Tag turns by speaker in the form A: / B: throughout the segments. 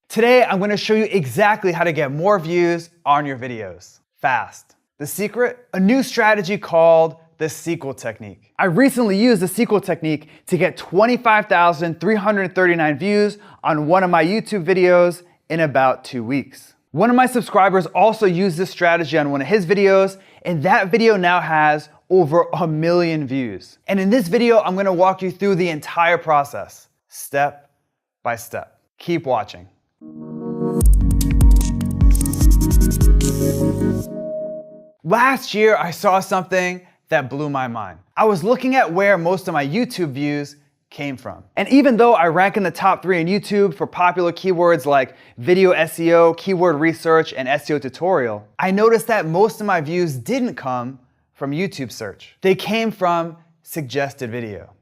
A: Today, I'm gonna show you exactly how to get more views on your videos, fast. The secret? A new strategy called the sequel technique. I recently used the sequel technique to get 25,339 views on one of my YouTube videos in about 2 weeks. One of my subscribers also used this strategy on one of his videos, and that video now has over 1 million views. And in this video, I'm gonna walk you through the entire process, step by step. Keep watching. Last year, I saw something that blew my mind. I was looking at where most of my YouTube views came from. And even though I rank in the top 3 on YouTube for popular keywords like video SEO, keyword research, and SEO tutorial, I noticed that most of my views didn't come from YouTube search. They came from suggested video.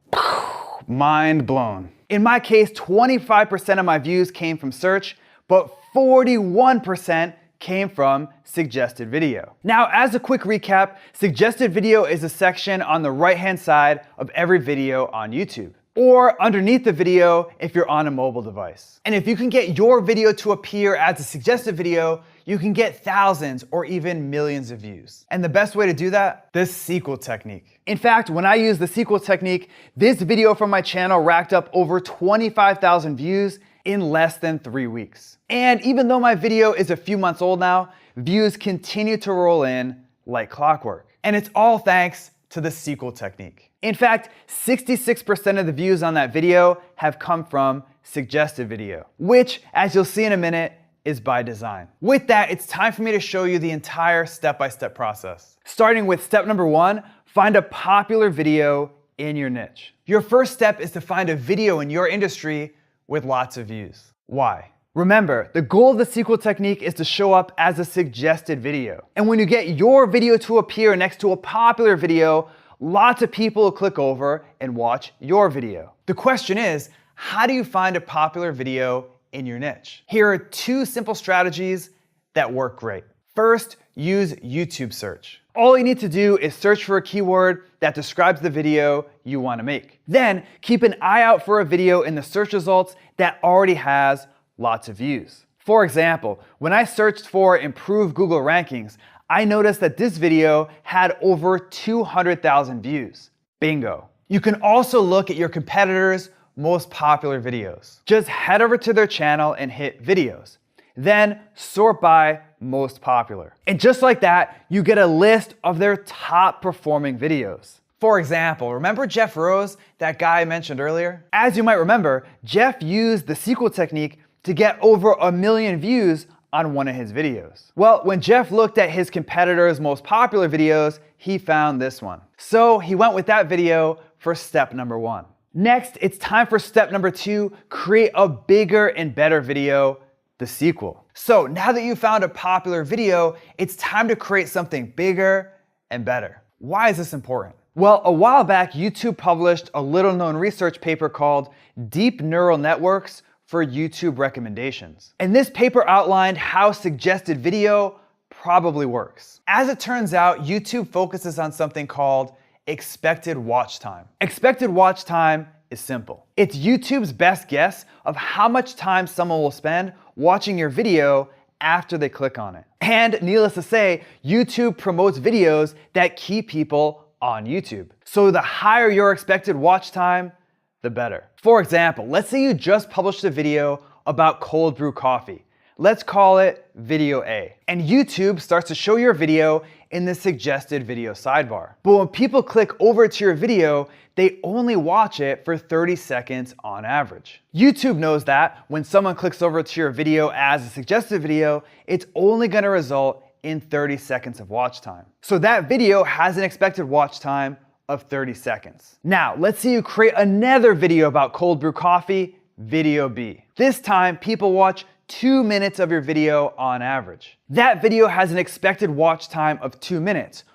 A: Mind blown. In my case, 25% of my views came from search, but 41% came from suggested video. Now, as a quick recap, suggested video is a section on the right-hand side of every video on YouTube, or underneath the video if you're on a mobile device. And if you can get your video to appear as a suggested video, you can get thousands or even millions of views. And the best way to do that? The sequel technique. In fact, when I used the sequel technique, this video from my channel racked up over 25,000 views in less than 3 weeks. And even though my video is a few months old now, views continue to roll in like clockwork. And it's all thanks to the sequel technique. In fact, 66% of the views on that video have come from suggested video, which, as you'll see in a minute, is by design. With that, it's time for me to show you the entire step-by-step process. Starting with step number 1, find a popular video in your niche. Your first step is to find a video in your industry with lots of views. Why? Remember, the goal of the sequel technique is to show up as a suggested video. And when you get your video to appear next to a popular video, lots of people will click over and watch your video. The question is, how do you find a popular video in your niche? Here are 2 simple strategies that work great. First, use YouTube search. All you need to do is search for a keyword that describes the video you want to make. Then, keep an eye out for a video in the search results that already has lots of views. For example, when I searched for improved Google rankings, I noticed that this video had over 200,000 views. Bingo. You can also look at your competitors' most popular videos. Just head over to their channel and hit videos. Then sort by most popular. And just like that, you get a list of their top performing videos. For example, remember Jeff Rose, that guy I mentioned earlier? As you might remember, Jeff used the sequel technique to get over 1 million views on one of his videos. Well, when Jeff looked at his competitors' most popular videos, he found this one. So he went with that video for step number 1. Next, it's time for step number 2, create a bigger and better video, the sequel. So now that you found a popular video, it's time to create something bigger and better. Why is this important? Well, a while back, YouTube published a little-known research paper called Deep Neural Networks for YouTube Recommendations. And this paper outlined how suggested video probably works. As it turns out, YouTube focuses on something called expected watch time. Expected watch time is simple. It's YouTube's best guess of how much time someone will spend watching your video after they click on it. And needless to say, YouTube promotes videos that keep people on YouTube. So the higher your expected watch time, the better. For example, let's say you just published a video about cold brew coffee. Let's call it video A. And YouTube starts to show your video in the suggested video sidebar. But when people click over to your video, they only watch it for 30 seconds on average. YouTube knows that when someone clicks over to your video as a suggested video, it's only gonna result in 30 seconds of watch time. So that video has an expected watch time of 30 seconds. Now, let's say you create another video about cold brew coffee, video B. This time, people watch 2 minutes of your video on average. That video has an expected watch time of 2 minutes,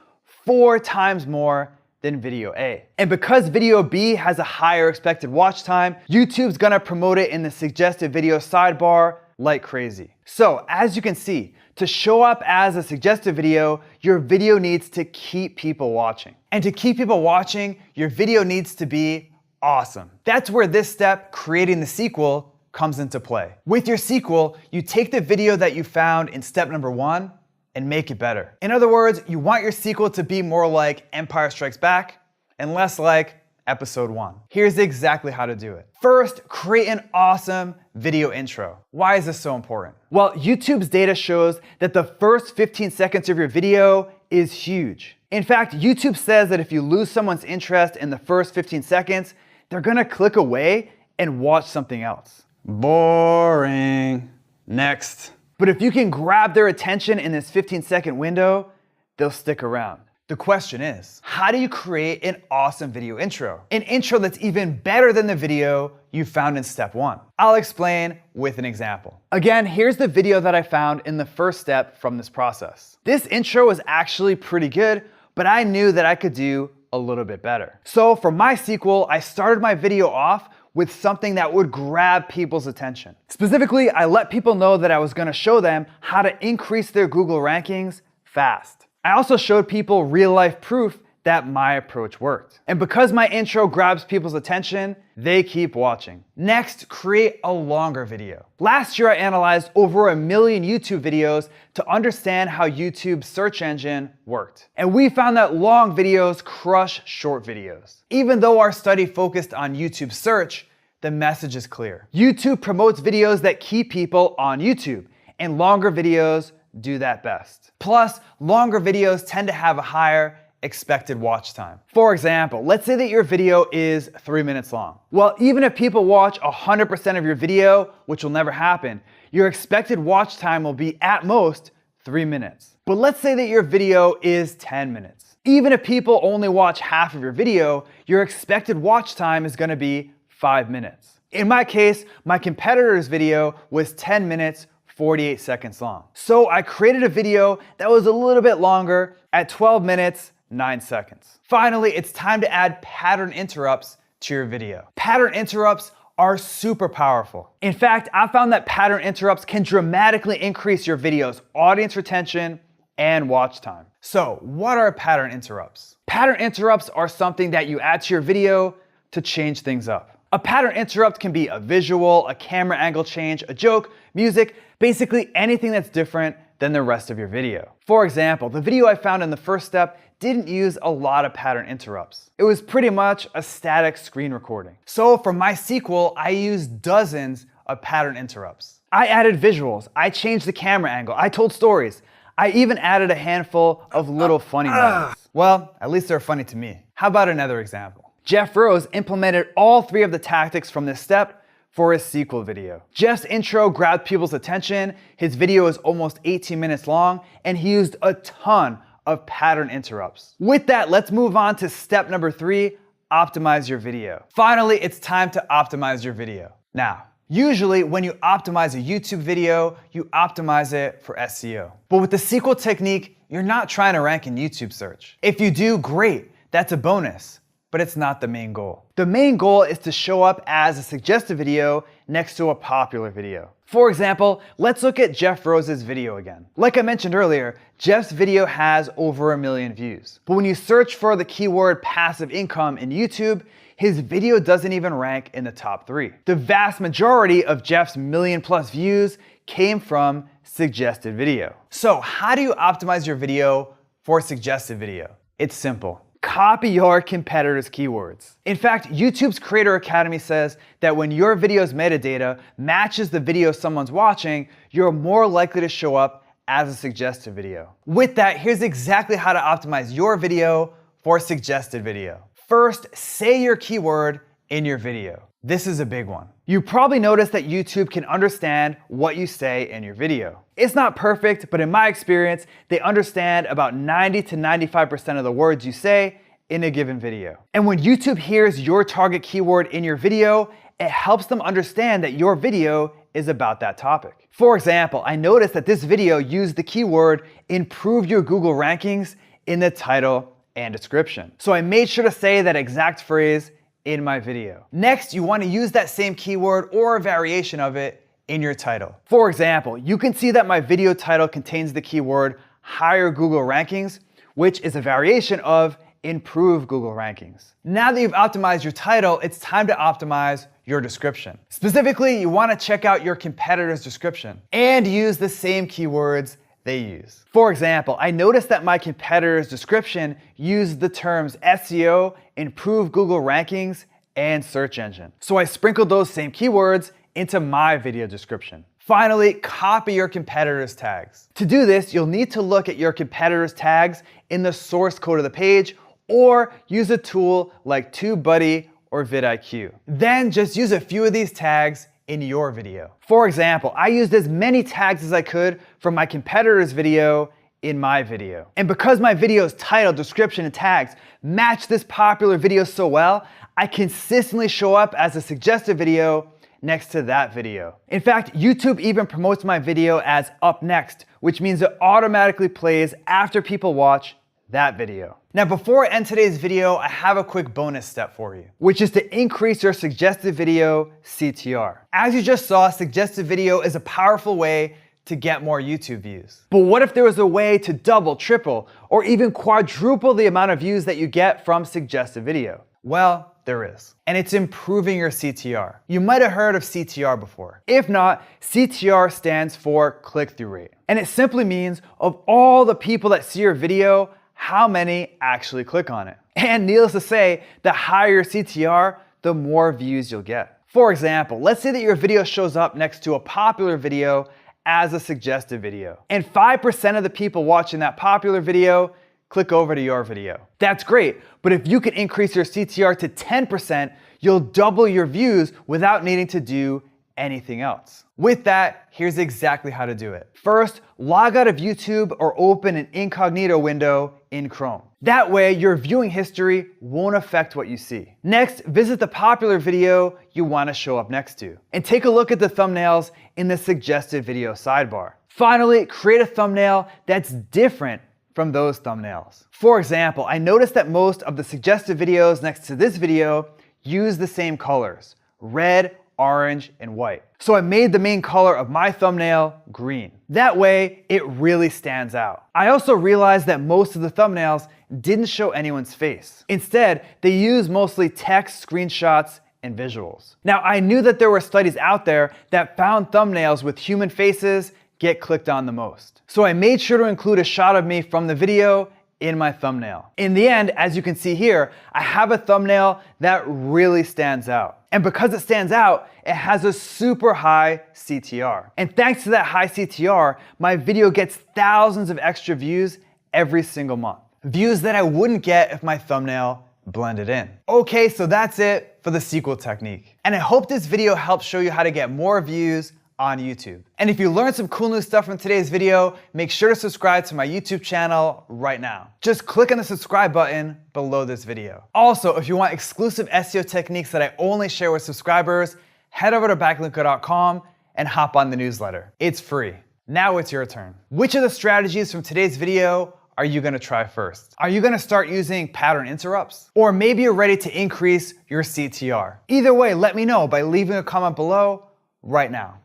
A: 4 times more than video A. And because video B has a higher expected watch time, YouTube's gonna promote it in the suggested video sidebar like crazy. So as you can see, to show up as a suggested video, your video needs to keep people watching. And to keep people watching, your video needs to be awesome. That's where this step, creating the sequel, comes into play. With your sequel, you take the video that you found in step number 1 and make it better. In other words, you want your sequel to be more like Empire Strikes Back and less like episode 1. Here's exactly how to do it. First, create an awesome video intro. Why is this so important? Well, YouTube's data shows that the first 15 seconds of your video is huge. In fact, YouTube says that if you lose someone's interest in the first 15 seconds, they're gonna click away and watch something else. Boring. Next. But if you can grab their attention in this 15-second window, they'll stick around. The question is, how do you create an awesome video intro? An intro that's even better than the video you found in step 1. I'll explain with an example. Again, here's the video that I found in the first step from this process. This intro was actually pretty good, but I knew that I could do a little bit better. So for my sequel, I started my video off with something that would grab people's attention. Specifically, I let people know that I was gonna show them how to increase their Google rankings fast. I also showed people real-life proof that my approach worked. And because my intro grabs people's attention, they keep watching. Next, create a longer video. Last year, I analyzed over 1 million YouTube videos to understand how YouTube's search engine worked. And we found that long videos crush short videos. Even though our study focused on YouTube search, the message is clear. YouTube promotes videos that keep people on YouTube, and longer videos do that best. Plus, longer videos tend to have a higher expected watch time. For example, let's say that your video is 3 minutes long. Well, even if people watch 100% of your video, which will never happen, your expected watch time will be at most 3 minutes. But let's say that your video is 10 minutes. Even if people only watch half of your video, your expected watch time is gonna be 5 minutes. In my case, my competitor's video was 10 minutes 48 seconds long. So I created a video that was a little bit longer at 12 minutes, 9 seconds. Finally, it's time to add pattern interrupts to your video. Pattern interrupts are super powerful. In fact, I found that pattern interrupts can dramatically increase your video's audience retention and watch time. So what are pattern interrupts? Pattern interrupts are something that you add to your video to change things up. A pattern interrupt can be a visual, a camera angle change, a joke, music, basically anything that's different than the rest of your video. For example, the video I found in the first step didn't use a lot of pattern interrupts. It was pretty much a static screen recording. So for my sequel, I used dozens of pattern interrupts. I added visuals, I changed the camera angle, I told stories. I even added a handful of little funny moments. Well, at least they're funny to me. How about another example? Jeff Rose implemented all 3 of the tactics from this step for his sequel video. Jeff's intro grabbed people's attention, his video is almost 18 minutes long, and he used a ton of pattern interrupts. With that, let's move on to step number 3, optimize your video. Finally, it's time to optimize your video. Now, usually when you optimize a YouTube video, you optimize it for SEO. But with the sequel technique, you're not trying to rank in YouTube search. If you do, great, that's a bonus. But it's not the main goal. The main goal is to show up as a suggested video next to a popular video. For example, let's look at Jeff Rose's video again. Like I mentioned earlier, Jeff's video has over 1 million views. But when you search for the keyword passive income in YouTube, his video doesn't even rank in the top 3. The vast majority of Jeff's 1 million+ views came from suggested video. So how do you optimize your video for suggested video? It's simple. Copy your competitors' keywords. In fact, YouTube's Creator Academy says that when your video's metadata matches the video someone's watching, you're more likely to show up as a suggested video. With that, here's exactly how to optimize your video for suggested video. First, say your keyword in your video. This is a big one. You probably noticed that YouTube can understand what you say in your video. It's not perfect, but in my experience, they understand about 90 to 95% of the words you say in a given video. And when YouTube hears your target keyword in your video, it helps them understand that your video is about that topic. For example, I noticed that this video used the keyword improve your Google rankings in the title and description. So I made sure to say that exact phrase in my video. Next, you want to use that same keyword or a variation of it in your title. For example, you can see that my video title contains the keyword higher Google rankings, which is a variation of improve Google rankings. Now that you've optimized your title, it's time to optimize your description. Specifically, you want to check out your competitor's description and use the same keywords they use. For example, I noticed that my competitor's description used the terms SEO, improve Google rankings, and search engine. So I sprinkled those same keywords into my video description. Finally, copy your competitor's tags. To do this, you'll need to look at your competitor's tags in the source code of the page or use a tool like TubeBuddy or vidIQ. Then just use a few of these tags in your video. For example, I used as many tags as I could from my competitor's video in my video. And because my video's title, description, and tags match this popular video so well, I consistently show up as a suggested video next to that video. In fact, YouTube even promotes my video as up next, which means it automatically plays after people watch that video. Now, before I end today's video, I have a quick bonus step for you, which is to increase your suggested video CTR. As you just saw, suggested video is a powerful way to get more YouTube views. But what if there was a way to double, triple, or even quadruple the amount of views that you get from suggested video? Well, there is. And it's improving your CTR. You might have heard of CTR before. If not, CTR stands for click-through rate. And it simply means of all the people that see your video, how many actually click on it. And needless to say, the higher your CTR, the more views you'll get. For example, let's say that your video shows up next to a popular video as a suggested video. And 5% of the people watching that popular video click over to your video. That's great, but if you can increase your CTR to 10%, you'll double your views without needing to do anything else. With that, here's exactly how to do it. First, log out of YouTube or open an incognito window in Chrome. That way, your viewing history won't affect what you see. Next, visit the popular video you want to show up next to, and take a look at the thumbnails in the suggested video sidebar. Finally, create a thumbnail that's different from those thumbnails. For example, I noticed that most of the suggested videos next to this video use the same colors: red, orange, and white. So I made the main color of my thumbnail green. That way, it really stands out. I also realized that most of the thumbnails didn't show anyone's face. Instead, they use mostly text, screenshots, and visuals. Now, I knew that there were studies out there that found thumbnails with human faces get clicked on the most. So I made sure to include a shot of me from the video in my thumbnail. In the end, as you can see here, I have a thumbnail that really stands out. And because it stands out, it has a super high CTR. And thanks to that high CTR, my video gets thousands of extra views every single month. Views that I wouldn't get if my thumbnail blended in. Okay, so that's it for the sequel technique. And I hope this video helps show you how to get more views on YouTube. And if you learned some cool new stuff from today's video, make sure to subscribe to my YouTube channel right now. Just click on the subscribe button below this video. Also, if you want exclusive SEO techniques that I only share with subscribers, head over to backlinko.com and hop on the newsletter. It's free. Now it's your turn. Which of the strategies from today's video are you gonna try first? Are you gonna start using pattern interrupts? Or maybe you're ready to increase your CTR? Either way, let me know by leaving a comment below right now.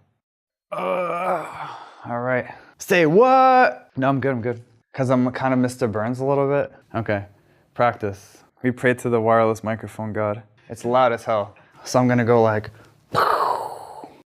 A: All right. Say what? No, I'm good. Because I'm kind of Mr. Burns a little bit. Okay, practice. We pray to the wireless microphone god. It's loud as hell. So I'm gonna go like,